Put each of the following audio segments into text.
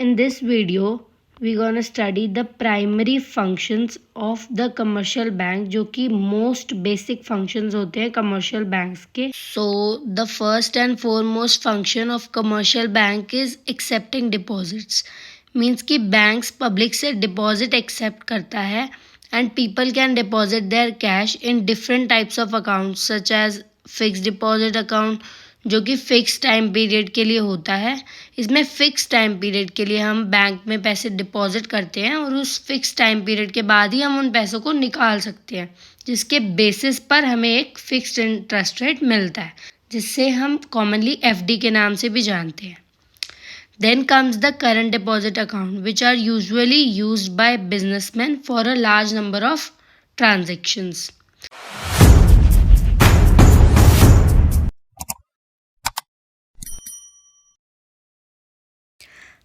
in this video we're gonna study the primary functions of the commercial bank, जो कि most basic functions होते हैं commercial banks के. So the first and foremost function of commercial bank is accepting deposits. Means कि banks public से deposit accept करता है and people can deposit their cash in different types of accounts such as fixed deposit account, जो कि fix time period के लिए होता है. इसमें फिक्स टाइम पीरियड के लिए हम बैंक में पैसे डिपॉजिट करते हैं और उस फिक्स टाइम पीरियड के बाद ही हम उन पैसों को निकाल सकते हैं, जिसके बेसिस पर हमें एक फिक्स्ड इंटरेस्ट रेट मिलता है, जिससे हम कॉमनली एफडी के नाम से भी जानते हैं. Then comes the current deposit account which are usually used by businessman for a large number of transactions.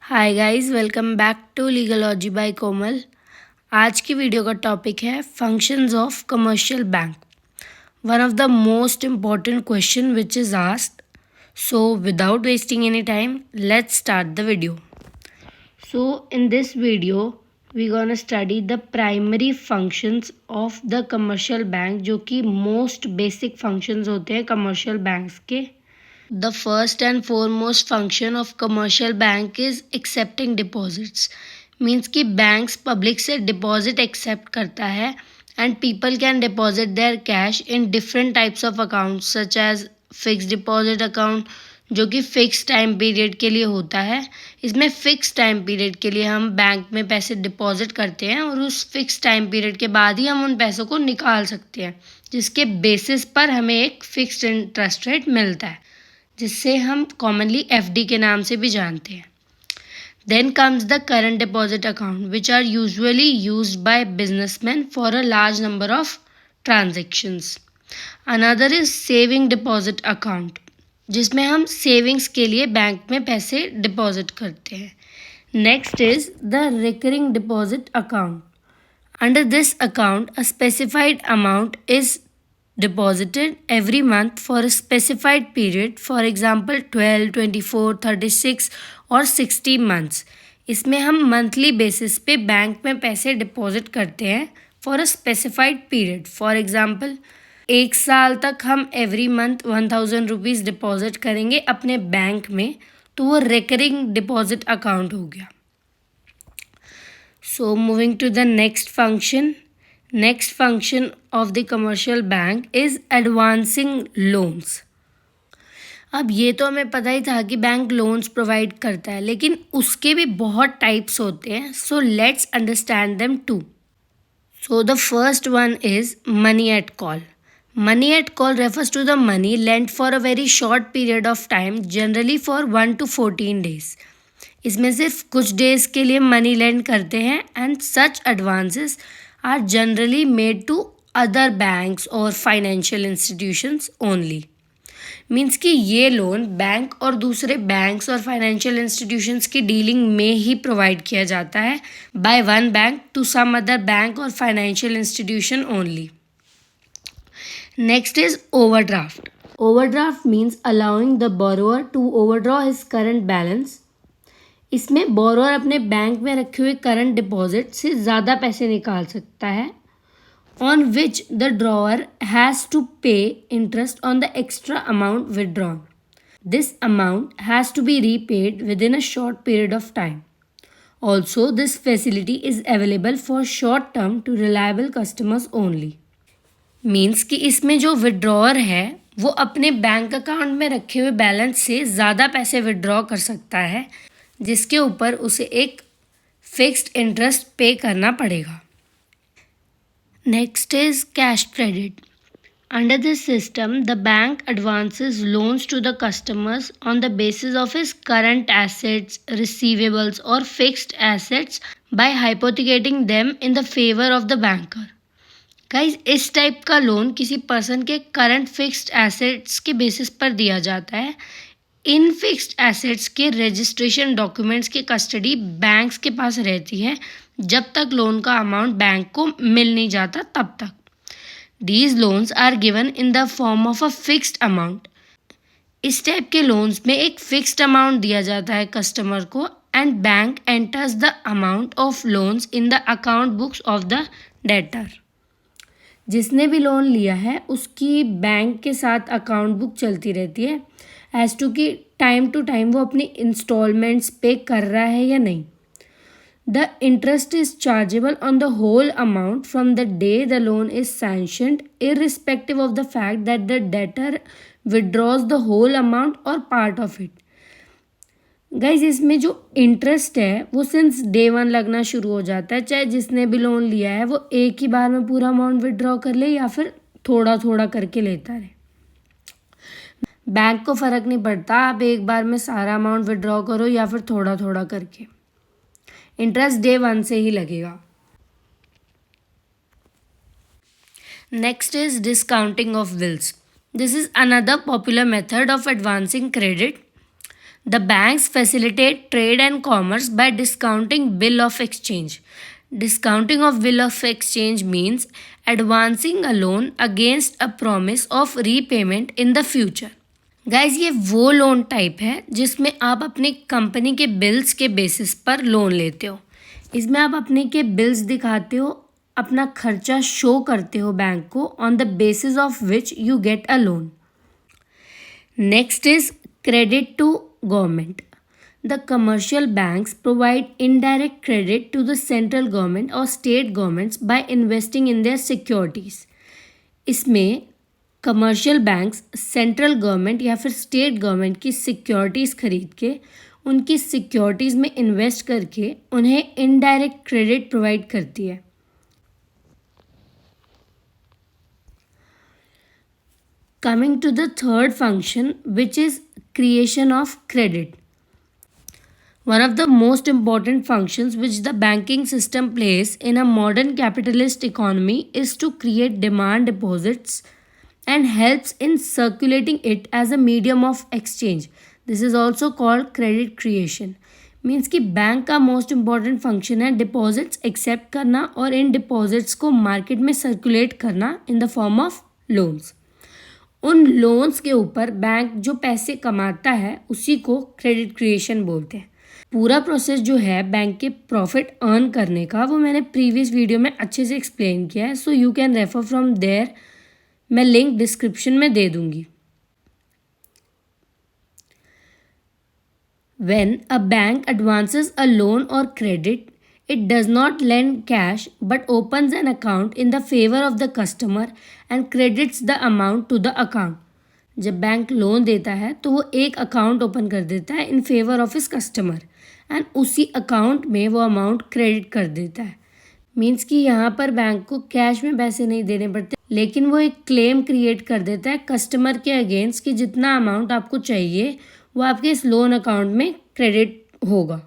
Hi guys, welcome back to Legalogy by Komal. आज की वीडियो का टॉपिक है functions of commercial bank. One of the most important question which is asked. So without wasting any time let's start the video. So in this video we gonna study the primary functions of the commercial bank, जो कि most basic functions होते हैं commercial banks के. The first and foremost function of commercial bank is accepting deposits. Means कि banks public से deposit accept करता है and people can deposit their cash in different types of accounts such as fixed deposit account, जो कि fix time period के लिए होता है. इसमें फिक्स टाइम पीरियड के लिए हम बैंक में पैसे डिपॉजिट करते हैं और उस फिक्स टाइम पीरियड के बाद ही हम उन पैसों को निकाल सकते हैं, जिसके बेसिस पर हमें एक फिक्स्ड इंटरेस्ट रेट मिलता है, जिससे हम कॉमनली एफडी के नाम से भी जानते हैं. Then comes the current deposit account which are usually used by businessman for a large number of transactions. Another is saving deposit account, जिसमें हम सेविंग्स के लिए बैंक में पैसे डिपॉजिट करते हैं. Next is the recurring deposit account. Under this account a specified amount is deposited every month for a specified period, for example 12, 24, 36 और 60 months. इसमें हम मंथली बेसिस पे बैंक में पैसे डिपॉजिट करते हैं for a specified period. For example 1 साल तक हम एवरी मंथ 1000 रुपीज़ डिपॉजिट करेंगे अपने बैंक में, तो वो रिकरिंग डिपॉजिट अकाउंट हो गया. So moving to the next function. Next function of the commercial bank is advancing loans. अब ये तो हमें पता ही था कि बैंक लोन्स प्रोवाइड करता है, लेकिन उसके भी बहुत टाइप्स होते हैं. So let's understand them too. So the first one is money at call. Money at call refers to the money lent for a very short period of time, generally for 1 to 14 days. इसमें सिर्फ कुछ days के लिए money land करते हैं and such advances are generally made to other banks or financial institutions only. Means कि ये loan bank और दूसरे बैंक्स और फाइनेंशियल इंस्टीट्यूशंस की डीलिंग में ही प्रोवाइड किया जाता है by one bank to some other bank और financial institution only. Next is overdraft. Overdraft means allowing the borrower to overdraw his current balance. इसमें बोरोअर अपने बैंक में रखे हुए करंट डिपॉजिट से ज़्यादा पैसे निकाल सकता है, on which the drawer has to pay interest on the extra amount withdrawn. This amount has to be repaid within a short period of time. Also this facility is available for short term to reliable customers only. Means कि इसमें जो विदड्रॉअर है वो अपने bank account में रखे हुए balance से ज़्यादा पैसे विदड्रॉ कर सकता है, जिसके ऊपर उसे एक फिक्स्ड इंटरेस्ट पे करना पड़ेगा. Next is cash credit. Under this system the bank advances loans to the customers on the basis of his current assets, receivables और fixed assets by hypothecating them in the favour of the banker. Guys, इस type का loan किसी person के current fixed assets के basis पर दिया जाता है. इन फिक्स्ड एसेट्स के रजिस्ट्रेशन डॉक्यूमेंट्स की कस्टडी बैंक्स के पास रहती है जब तक लोन का अमाउंट बैंक को मिल नहीं जाता तब तक. These loans are given in the form of a fixed amount. इस टाइप के लोन्स में एक फिक्स्ड अमाउंट दिया जाता है कस्टमर को and bank enters the amount of loans in the account books of the debtor. जिसने भी लोन लिया है उसकी बैंक के साथ अकाउंट बुक चलती रहती है एज टू कि टाइम टू टाइम वो अपनी इंस्टॉलमेंट्स पे कर रहा है या नहीं. The interest is chargeable on the whole amount from the day the loan is sanctioned, irrespective of the fact that the debtor withdraws the whole amount or part of it. Guys इसमें जो interest है वो since day one लगना शुरू हो जाता है, चाहे जिसने भी लोन लिया है वो एक ही बार में पूरा अमाउंट विड्रॉ कर ले या फिर थोड़ा थोड़ा करके लेता रहे. बैंक को फ़र्क नहीं पड़ता आप एक बार में सारा अमाउंट विड्रॉ करो या फिर थोड़ा थोड़ा करके, इंटरेस्ट डे वन से ही लगेगा. Next is discounting of bills. This is another popular method of advancing credit. The banks facilitate trade and commerce by discounting bill of exchange. Discounting of bill of exchange means advancing a loan against a promise of repayment in the future. Guys ये वो loan type है जिसमें आप अपनी company के bills के basis पर loan लेते हो. इसमें आप अपने के बिल्स दिखाते हो, अपना खर्चा शो करते हो बैंक को, on the basis of which you get a loan. Next is credit to government. The commercial banks provide indirect credit to the central government or state governments by investing in their securities. इसमें commercial banks central government या फिर state government की securities खरीद के उनकी securities में invest करके उन्हें इनडायरेक्ट क्रेडिट प्रोवाइड करती है. Coming to the third function, which is creation of credit. One of the most important functions which the banking system plays in a modern capitalist economy is to create demand deposits and helps in circulating it as a medium of exchange. This is also called credit creation. Means कि bank का most important function है deposits accept करना और इन deposits को market में circulate करना इन the form of loans. उन loans के ऊपर बैंक जो पैसे कमाता है उसी को क्रेडिट क्रिएशन बोलते हैं. पूरा प्रोसेस जो है बैंक के प्रॉफिट अर्न करने का वो मैंने प्रीवियस वीडियो में अच्छे से एक्सप्लेन किया है, so you can refer from there. मैं लिंक डिस्क्रिप्शन में दे दूंगी. When a bank advances a loan or credit, it does not lend cash but opens an account in the favor of the customer and credits the amount to the account. जब bank loan देता है तो वो एक account open कर देता है in favour of his customer and उसी अकाउंट में वो अमाउंट क्रेडिट कर देता है. मीन्स कि यहाँ पर बैंक को कैश में पैसे नहीं देने पड़ते, लेकिन वो एक क्लेम क्रिएट कर देता है कस्टमर के अगेंस्ट कि जितना अमाउंट आपको चाहिए वो आपके इस लोन अकाउंट में क्रेडिट होगा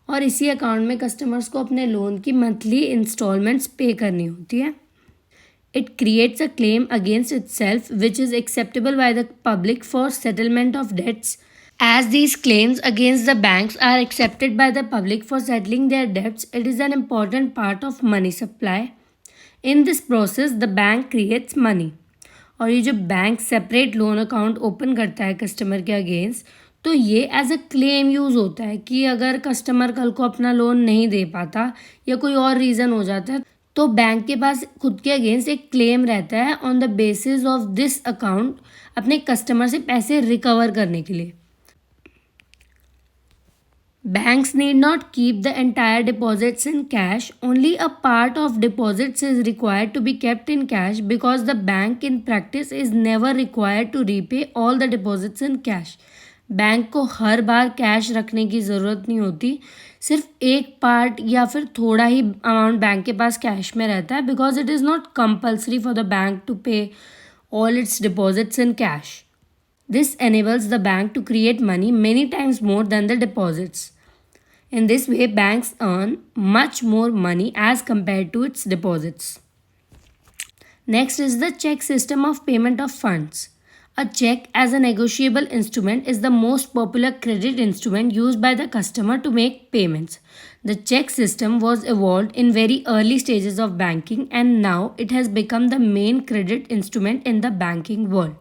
और इसी अकाउंट में कस्टमर्स को अपने लोन की मंथली इंस्टॉलमेंट्स पे करनी होती है. It creates a claim against itself which is acceptable by the public for settlement of debts. As these claims against the banks are accepted by the public for settling their debts, it is an important part of money supply. In this process, the bank creates money. और ये जो bank separate loan account open करता है customer के against, तो ये as a claim use होता है कि अगर कस्टमर कल को अपना लोन नहीं दे पाता या कोई और रीज़न हो जाता है तो बैंक के पास खुद के अगेंस्ट एक क्लेम रहता है on the basis of this account अपने कस्टमर से पैसे रिकवर करने के लिए. Banks need not keep the entire deposits in cash. Only a part of deposits is required to be kept in cash because the bank in practice is never required to repay all the deposits in cash. Bank को हर बार cash रखने की ज़रूरत नहीं होती, सिर्फ एक part या फिर थोड़ा ही अमाउंट बैंक के पास कैश में रहता है because it is not compulsory for the bank to pay all its deposits in cash. This enables the bank to create money many times more than the deposits. In this way, banks earn much more money as compared to its deposits. Next is the check system of payment of funds. A check as a negotiable instrument is the most popular credit instrument used by the customer to make payments. The check system was evolved in very early stages of banking and now it has become the main credit instrument in the banking world.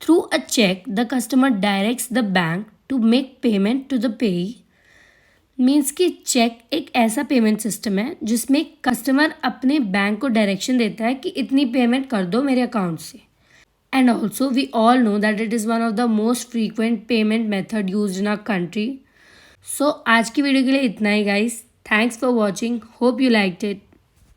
Through a check, the customer directs the bank to make payment to the payee. Means कि check एक ऐसा payment system है जिसमें customer अपने bank को direction देता है कि इतनी पेमेंट कर दो मेरे अकाउंट से। And also we all know that it is one of the most frequent payment method use in our country. So आज की वीडियो के लिए इतना ही guys. Thanks for watching, hope you liked it.